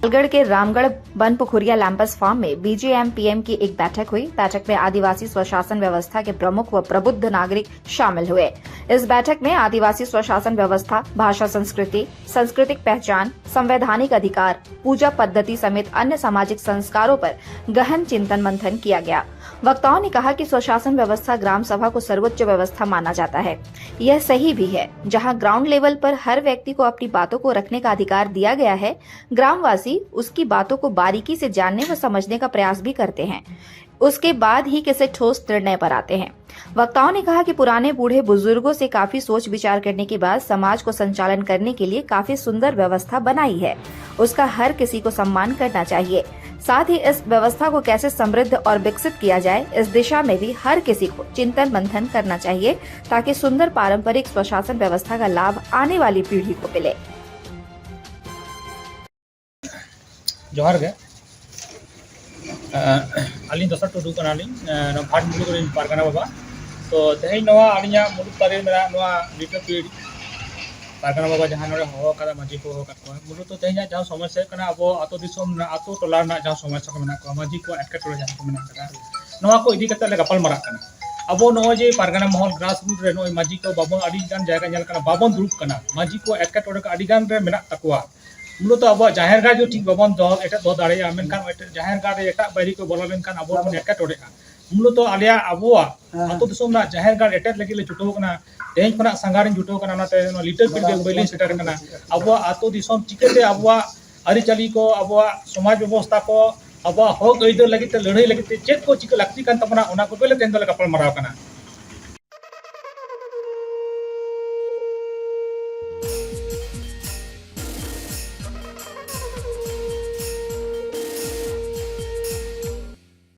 अलगढ़ के रामगढ़ बनपुखुरिया लैंपस फार्म में बीजेएमपीएम की एक बैठक हुई। बैठक में आदिवासी स्वशासन व्यवस्था के प्रमुख व प्रबुद्ध नागरिक शामिल हुए। इस बैठक में आदिवासी स्वशासन व्यवस्था, भाषा, संस्कृति, सांस्कृतिक पहचान, संवैधानिक अधिकार, पूजा पद्धति समेत अन्य सामाजिक संस्कारों पर गहन चिंतन मंथन किया गया। वक्ताओं ने कहा कि स्वशासन व्यवस्था ग्राम सभा को सर्वोच्च व्यवस्था माना जाता है। यह सही भी है। जहां ग्राउंड लेवल पर हर व्यक्ति को अपनी बातों को रखने का अधिकार दिया गया है, ग्रामवासी उसकी बातों को बारीकी से जानने व समझने का प्रयास भी करते हैं। उसके बाद ही किसी ठोस निर्णय पर आते हैं। वक्ताओं ने कहा कि पुराने बूढ़े बुजुर्गों से काफी सोच विचार करने के बाद समाज को संचालन करने के लिए काफी सुंदर व्यवस्था बनाई है। उसका हर किसी को सम्मान करना चाहिए। साथ ही इस व्यवस्था को कैसे समृद्ध और विकसित किया जाए, इस दिशा में भी हर किसी को चिंतन मंथन करना चाहिए, ताकि सुंदर पारंपरिक स्वशासन व्यवस्था का लाभ आने वाली पीढ़ी को मिले। जोहार गे अली दसर टुडू कनाली भाट मुलुग पारगाना बाबा तो तेज अलिया मुलुग तारे मेरा लिटर पीढ़ी पारगाना बाबा जहाँ हो माजी को हो मुलुग तो तेज जहाँ समस्या अब आतो दिसम आतो टोला जहाँ समस्या को माजी को एटकेटोड़े जहाँ को इदी गपाल मारा अब नए पारगाना महल ग्रास रूट रे नई माजी को बाबन अड़ीगान जायगा बाबन दुरुब माजी को एटकेटोड़े को अड़ीगान रे मेना तकवा मूलत अब जाहिर गाड़ जो ठीक बाबन दो एट दो दाड़ा मेनखान जाहिर गाड़ एट बैरी को बोला लेनखान अब बन एटकेटोड़े मूलत आलिया अब आतो दिसम जाहिर गाड़ एटेट लगे ले जुटो तेज खुना सांगार जुटो लिटर पीढ़ी बैली सेटर अब आतो दिसम चिकाते अब आरीचाली को अब समाज व्यवस्था को अब हक अइदार लगे लड़ाई लगे चेक को चिका लगती तबना को तेज गपाल मारा